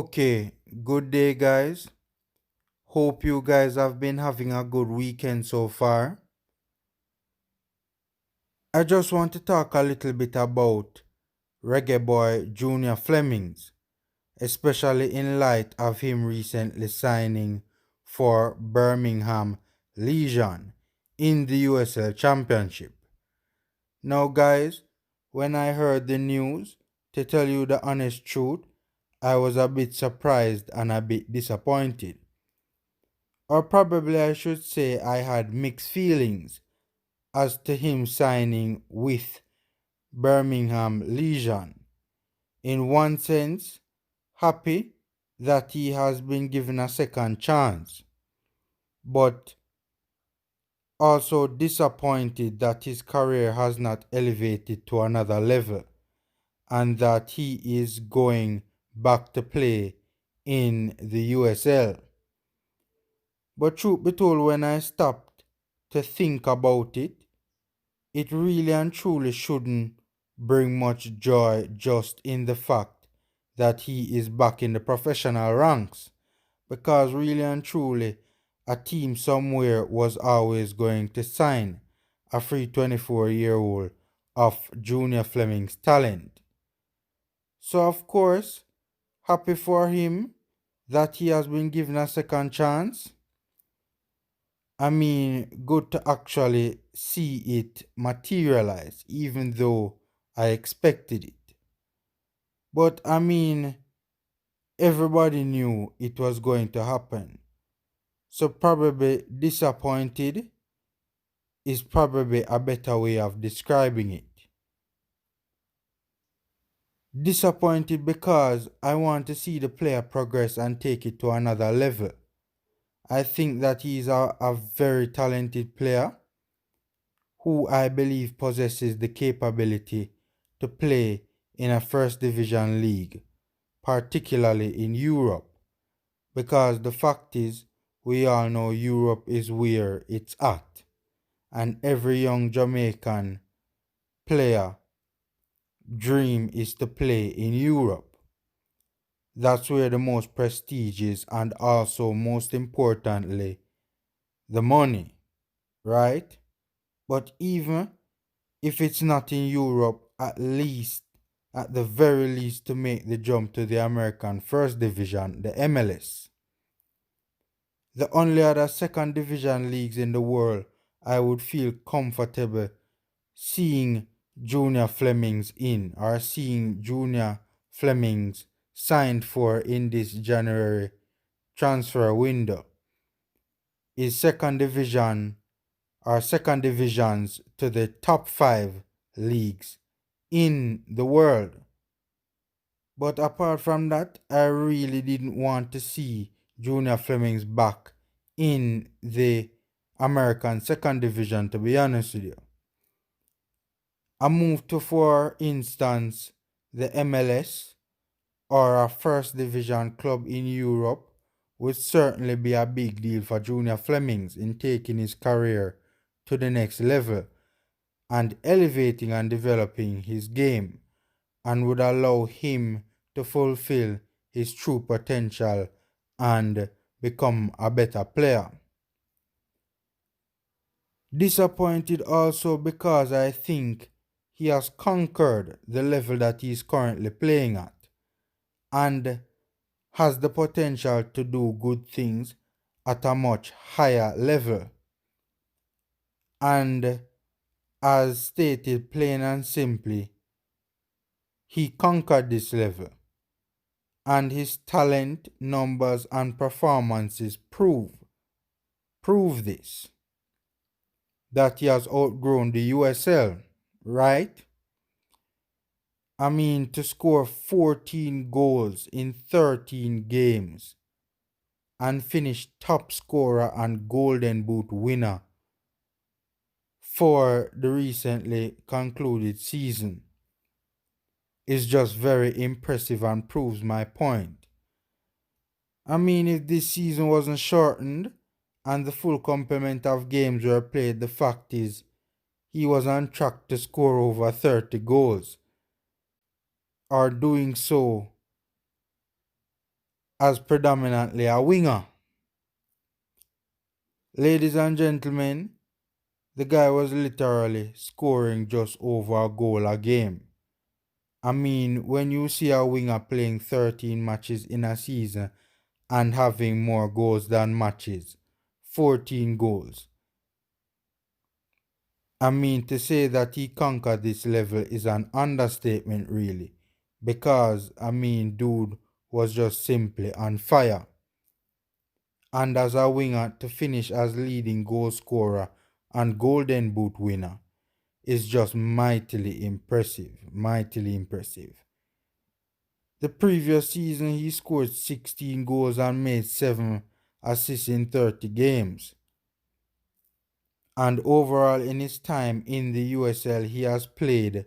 Okay, good day, guys. Hope you guys have been having a good weekend so far. I just want to talk a little bit about reggae boy Junior Flemmings, especially in light of him recently signing for Birmingham Legion in the USL Championship. Now, guys, when I heard the news, to tell you the honest truth, I was a bit surprised and a bit disappointed. Or probably I should say I had mixed feelings as to him signing with Birmingham Legion. In one sense, happy that he has been given a second chance, but also disappointed that his career has not elevated to another level and that he is going back to play in the USL. But truth be told, when I stopped to think about it, it really and truly shouldn't bring much joy just in the fact that he is back in the professional ranks. Because really and truly, a team somewhere was always going to sign a free 24-year-old of Junior Flemmings' talent. So, of course, happy for him that he has been given a second chance. I mean, good to actually see it materialize, even though I expected it. But I mean, everybody knew it was going to happen. So probably disappointed is probably a better way of describing it. Disappointed because I want to see the player progress and take it to another level. I think that he is a very talented player who I believe possesses the capability to play in a first division league, particularly in Europe, because the fact is, we all know Europe is where it's at, and every young Jamaican player dream is to play in Europe. That's where the most prestige is, and also most importantly, the money, right? But even if it's not in Europe, at the very least, to make the jump to the American First Division, the MLS. The only other second division leagues in the world I would feel comfortable seeing Junior Flemmings in, or seeing Junior Flemmings signed for in this January transfer window, is second division or second divisions to the top five leagues in the world. But apart from that, I really didn't want to see Junior Flemmings back in the American second division, to be honest with you. A move to, for instance, the MLS or a first division club in Europe would certainly be a big deal for Junior Flemmings in taking his career to the next level and elevating and developing his game, and would allow him to fulfill his true potential and become a better player. Disappointed also because I think he has conquered the level that he is currently playing at and has the potential to do good things at a much higher level. And as stated plain and simply, he conquered this level. And his talent, numbers, and performances prove this. That he has outgrown the USL, right? I mean, to score 14 goals in 13 games and finish top scorer and Golden Boot winner for the recently concluded season is just very impressive and proves my point. I mean, if this season wasn't shortened and the full complement of games were played, the fact is he was on track to score over 30 goals, or doing so as predominantly a winger. Ladies and gentlemen, the guy was literally scoring just over a goal a game. I mean, when you see a winger playing 13 matches in a season and having more goals than matches, 14 goals. I mean, to say that he conquered this level is an understatement, really. Because, I mean, dude was just simply on fire. And as a winger, to finish as leading goal scorer and Golden Boot winner is just mightily impressive. Mightily impressive. The previous season, he scored 16 goals and made 7 assists in 30 games. And overall, in his time in the USL, he has played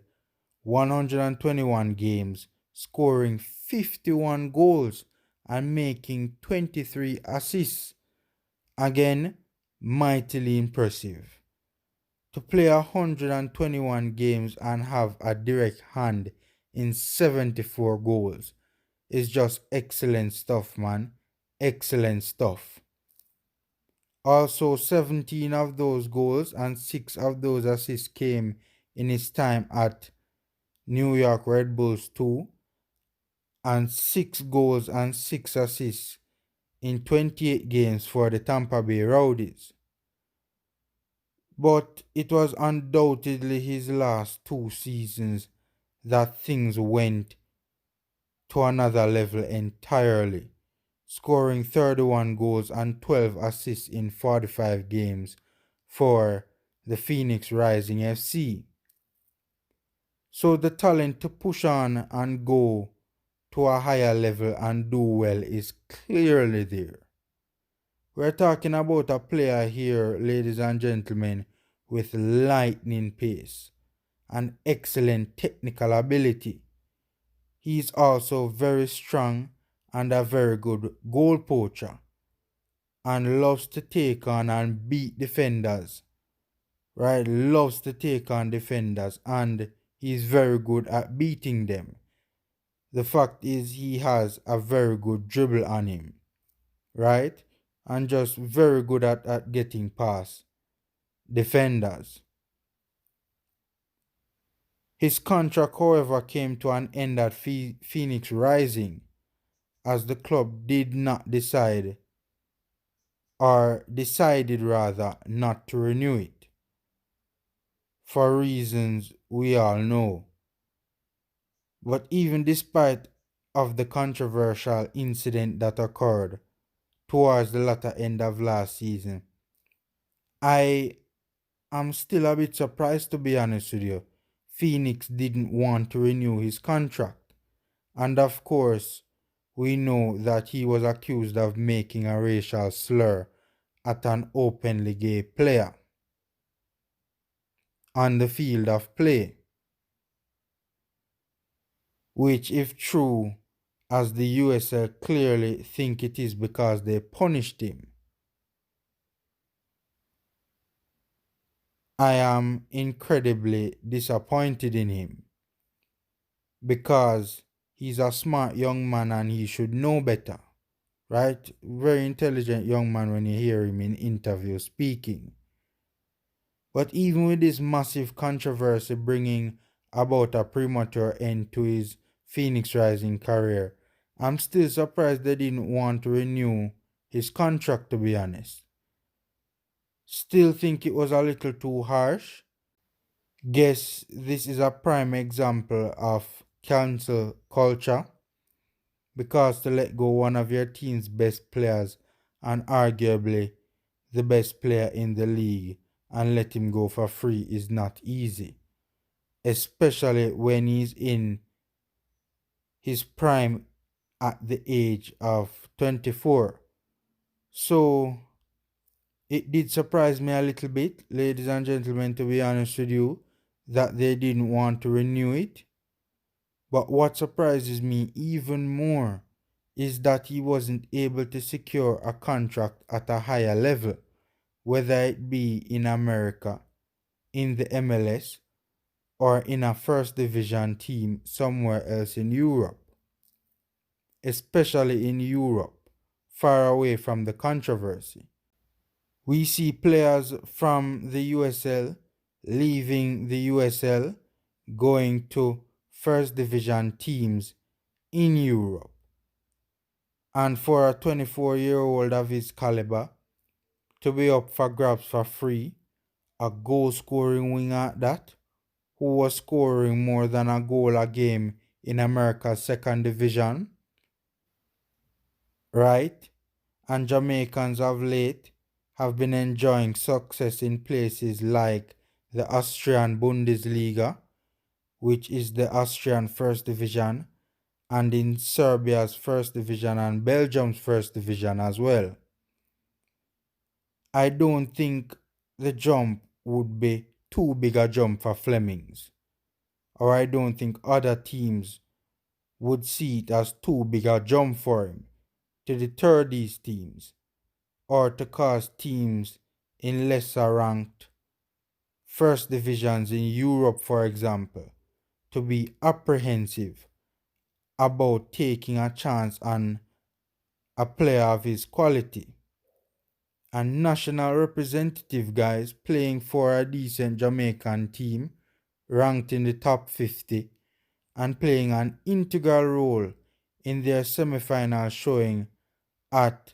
121 games, scoring 51 goals and making 23 assists. Again, mightily impressive. To play 121 games and have a direct hand in 74 goals is just excellent stuff, man. Excellent stuff. Also, 17 of those goals and 6 of those assists came in his time at New York Red Bulls 2, and 6 goals and 6 assists in 28 games for the Tampa Bay Rowdies. But it was undoubtedly his last 2 seasons that things went to another level entirely, scoring 31 goals and 12 assists in 45 games for the Phoenix Rising FC. So the talent to push on and go to a higher level and do well is clearly there. We're talking about a player here, ladies and gentlemen, with lightning pace and excellent technical ability. He's also very strong and a very good goal poacher and loves to take on and beat defenders. Right? Loves to take on defenders and he's very good at beating them. The fact is he has a very good dribble on him. Right? And just very good at getting past defenders. His contract, however, came to an end at Phoenix Rising as the club did not decide, or decided rather, not to renew it. For reasons we all know. But even despite of the controversial incident that occurred towards the latter end of last season, I am still a bit surprised, to be honest with you. Phoenix didn't want to renew his contract. And of course, we know that he was accused of making a racial slur at an openly gay player on the field of play, which, if true, as the USL clearly think it is because they punished him, I am incredibly disappointed in him because he's a smart young man and he should know better, right? Very intelligent young man when you hear him in interviews speaking. But even with this massive controversy bringing about a premature end to his Phoenix Rising career, I'm still surprised they didn't want to renew his contract, to be honest. Still think it was a little too harsh. Guess this is a prime example of cancel culture, because to let go one of your team's best players and arguably the best player in the league and let him go for free is not easy, especially when he's in his prime at the age of 24. So it did surprise me a little bit, ladies and gentlemen, to be honest with you, that they didn't want to renew it. But what surprises me even more is that he wasn't able to secure a contract at a higher level, whether it be in America, in the MLS, or in a first division team somewhere else in Europe. especially in Europe, far away from the controversy. We see players from the USL leaving the USL, going to first division teams in Europe. And for a 24-year-old of his caliber to be up for grabs for free, a goal scoring winger at that, who was scoring more than a goal a game in America's second division, right? And Jamaicans of late have been enjoying success in places like the Austrian Bundesliga, which is the Austrian first division, and in Serbia's first division and Belgium's first division as well. I don't think the jump would be too big a jump for Flemmings, or I don't think other teams would see it as too big a jump for him to deter these teams, or to cause teams in lesser ranked first divisions in Europe, for example, to be apprehensive about taking a chance on a player of his quality. And national representative guys playing for a decent Jamaican team ranked in the top 50 and playing an integral role in their semi-final showing at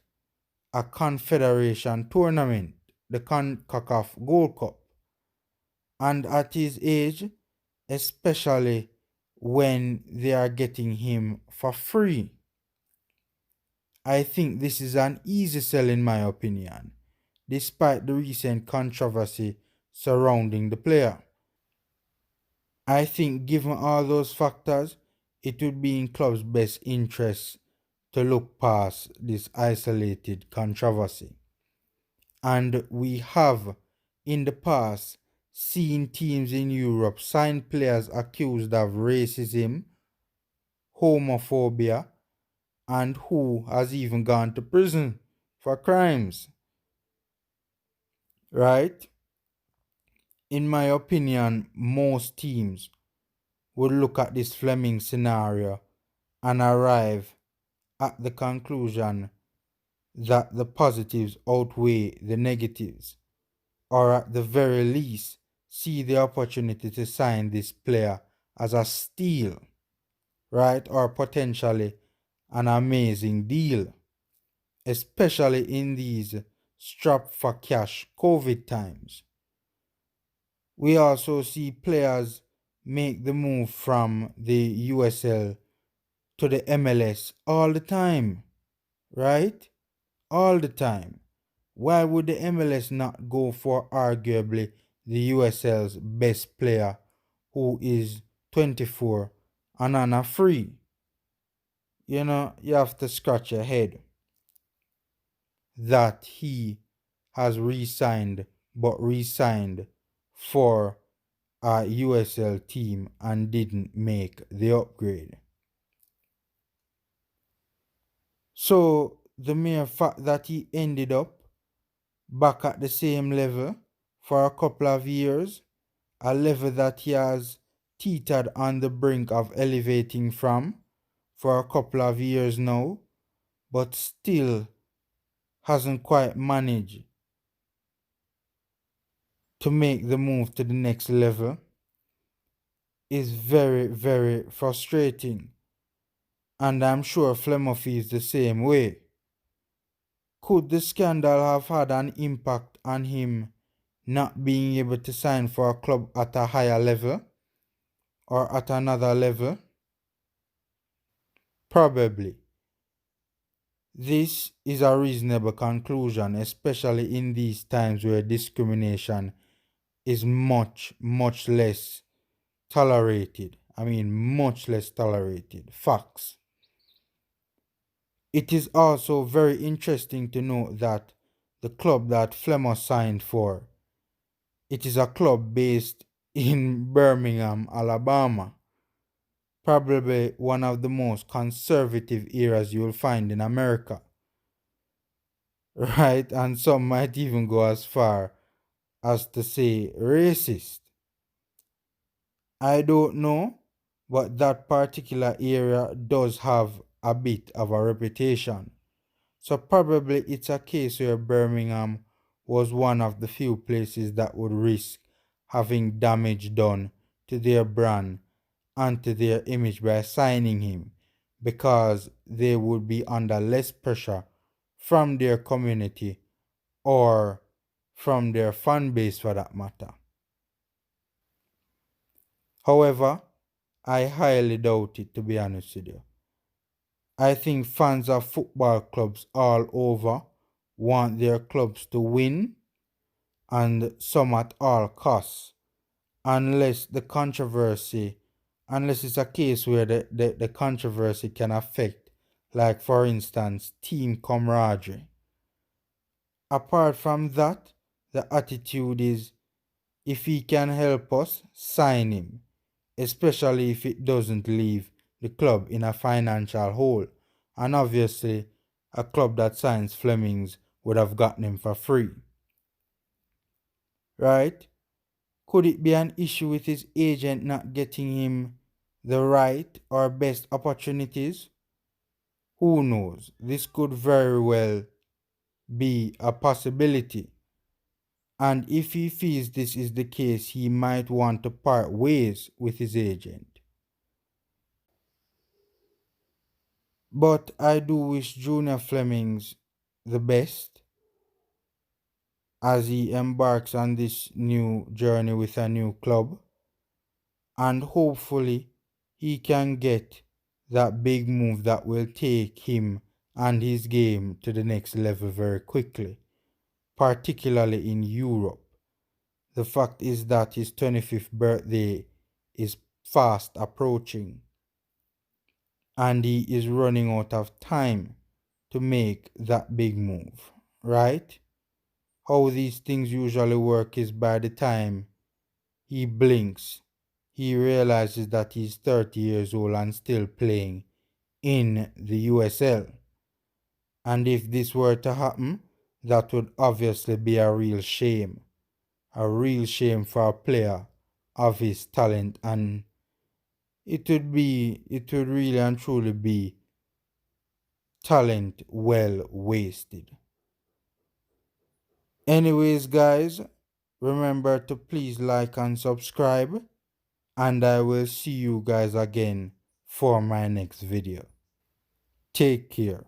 a confederation tournament, the CONCACAF Gold Cup. And at his age, especially when they are getting him for free. I think this is an easy sell in my opinion, despite the recent controversy surrounding the player. I think given all those factors, it would be in club's best interest to look past this isolated controversy. And we have, in the past, seen teams in Europe sign players accused of racism, homophobia, and who has even gone to prison for crimes. Right? In my opinion, most teams would look at this Fleming scenario and arrive at the conclusion that the positives outweigh the negatives, or at the very least, see the opportunity to sign this player as a steal, right? Or potentially an amazing deal, especially in these strap for cash COVID times. We also see players make the move from the USL to the MLS all the time, right? All the time. Why would the MLS not go for arguably the USL's best player who is 24 and on a free? You have to scratch your head that he has re-signed, but re-signed for a USL team and didn't make the upgrade. So the mere fact that he ended up back at the same level for a couple of years, a level that he has teetered on the brink of elevating from for a couple of years now, but still hasn't quite managed to make the move to the next level, is very, very frustrating. And I'm sure Fleming feels the same way. Could the scandal have had an impact on him not being able to sign for a club at a higher level or at another level? Probably. This is a reasonable conclusion, especially in these times where discrimination is much, much less tolerated. I mean, much less tolerated. Facts. It is also very interesting to note that the club that Fleming signed for, it is a club based in Birmingham, Alabama. Probably one of the most conservative areas you will find in America. Right? And some might even go as far as to say racist. I don't know, but that particular area does have a bit of a reputation. So probably it's a case where Birmingham was one of the few places that would risk having damage done to their brand and to their image by signing him, because they would be under less pressure from their community or from their fan base for that matter. However, I highly doubt it, to be honest with you. I think fans of football clubs all over want their clubs to win, and some at all costs, unless the controversy, unless it's a case where the controversy can affect, like for instance, team camaraderie. Apart from that, the attitude is, if he can help us, sign him, especially if it doesn't leave the club in a financial hole. And obviously, a club that signs Flemmings would have gotten him for free. Right? Could it be an issue with his agent not getting him the right or best opportunities? Who knows? This could very well be a possibility. And if he feels this is the case, he might want to part ways with his agent. But I do wish Junior Flemmings the best as he embarks on this new journey with a new club. And hopefully he can get that big move that will take him and his game to the next level very quickly, particularly in Europe. The fact is that his 25th birthday is fast approaching, and he is running out of time to make that big move, right? How these things usually work is by the time he blinks, he realizes that he's 30 years old and still playing in the USL. And if this were to happen, that would obviously be a real shame. A real shame for a player of his talent, and it would really and truly be talent well wasted. Anyways, guys, remember to please like and subscribe, and I will see you guys again for my next video. Take care.